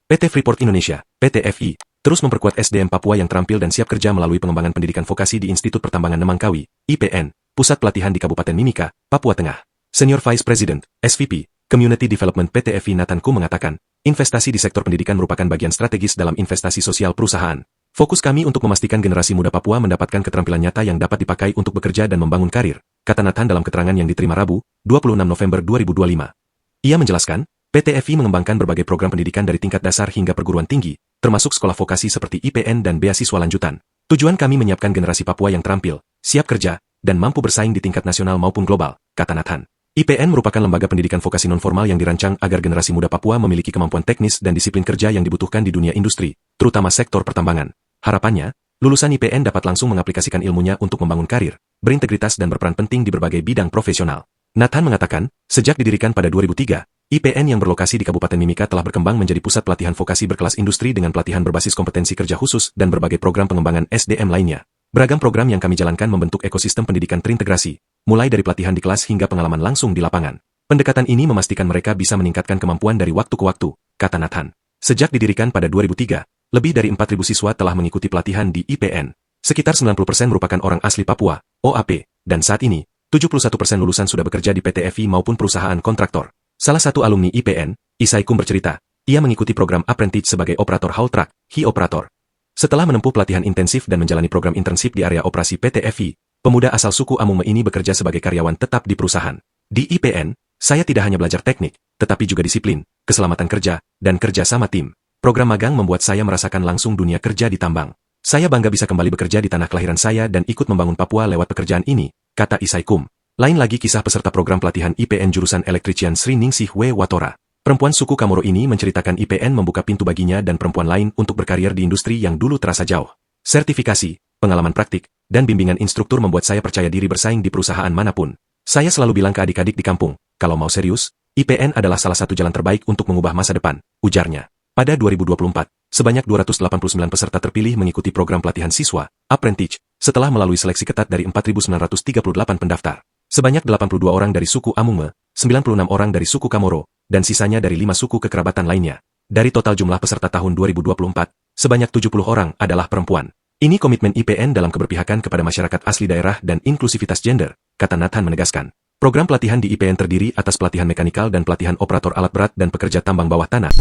PT Freeport Indonesia, PT FI, terus memperkuat SDM Papua yang terampil dan siap kerja melalui pengembangan pendidikan vokasi di Institut Pertambangan Nemangkawi, IPN, Pusat Pelatihan di Kabupaten Mimika, Papua Tengah. Senior Vice President, SVP, Community Development PT FI Nathan Ku mengatakan, investasi di sektor pendidikan merupakan bagian strategis dalam investasi sosial perusahaan. Fokus kami untuk memastikan generasi muda Papua mendapatkan keterampilan nyata yang dapat dipakai untuk bekerja dan membangun karir, kata Nathan dalam keterangan yang diterima Rabu, 26 November 2025. Ia menjelaskan, PT FI mengembangkan berbagai program pendidikan dari tingkat dasar hingga perguruan tinggi, termasuk sekolah vokasi seperti IPN dan beasiswa lanjutan. Tujuan kami menyiapkan generasi Papua yang terampil, siap kerja, dan mampu bersaing di tingkat nasional maupun global, kata Nathan. IPN merupakan lembaga pendidikan vokasi non-formal yang dirancang agar generasi muda Papua memiliki kemampuan teknis dan disiplin kerja yang dibutuhkan di dunia industri, terutama sektor pertambangan. Harapannya, lulusan IPN dapat langsung mengaplikasikan ilmunya untuk membangun karir, berintegritas dan berperan penting di berbagai bidang profesional. Nathan mengatakan, sejak didirikan pada 2003, IPN yang berlokasi di Kabupaten Mimika telah berkembang menjadi pusat pelatihan vokasi berkelas industri dengan pelatihan berbasis kompetensi kerja khusus dan berbagai program pengembangan SDM lainnya. Beragam program yang kami jalankan membentuk ekosistem pendidikan terintegrasi, mulai dari pelatihan di kelas hingga pengalaman langsung di lapangan. Pendekatan ini memastikan mereka bisa meningkatkan kemampuan dari waktu ke waktu, kata Nathan. Sejak didirikan pada 2003, lebih dari 4.000 siswa telah mengikuti pelatihan di IPN. Sekitar 90% merupakan orang asli Papua, OAP, dan saat ini, 71% lulusan sudah bekerja di PT FI maupun perusahaan kontraktor. Salah satu alumni IPN, Isaikum bercerita, ia mengikuti program apprentice sebagai operator haul truck, HI operator. Setelah menempuh pelatihan intensif dan menjalani program internship di area operasi PT FI, pemuda asal suku Amume ini bekerja sebagai karyawan tetap di perusahaan. Di IPN, saya tidak hanya belajar teknik, tetapi juga disiplin, keselamatan kerja, dan kerja sama tim. Program magang membuat saya merasakan langsung dunia kerja di tambang. Saya bangga bisa kembali bekerja di tanah kelahiran saya dan ikut membangun Papua lewat pekerjaan ini, kata Isaikum. Lain lagi kisah peserta program pelatihan IPN jurusan Electrician Sri Ningsih W. Watora. Perempuan suku Kamoro ini menceritakan IPN membuka pintu baginya dan perempuan lain untuk berkarir di industri yang dulu terasa jauh. Sertifikasi, pengalaman praktik, dan bimbingan instruktur membuat saya percaya diri bersaing di perusahaan manapun. Saya selalu bilang ke adik-adik di kampung, kalau mau serius, IPN adalah salah satu jalan terbaik untuk mengubah masa depan, ujarnya. Pada 2024, sebanyak 289 peserta terpilih mengikuti program pelatihan siswa, apprentice, setelah melalui seleksi ketat dari 4.938 pendaftar. Sebanyak 82 orang dari suku Amume, 96 orang dari suku Kamoro, dan sisanya dari 5 suku kekerabatan lainnya. Dari total jumlah peserta tahun 2024, sebanyak 70 orang adalah perempuan. Ini komitmen IPN dalam keberpihakan kepada masyarakat asli daerah dan inklusivitas gender, kata Nathan menegaskan. Program pelatihan di IPN terdiri atas pelatihan mekanikal dan pelatihan operator alat berat dan pekerja tambang bawah tanah.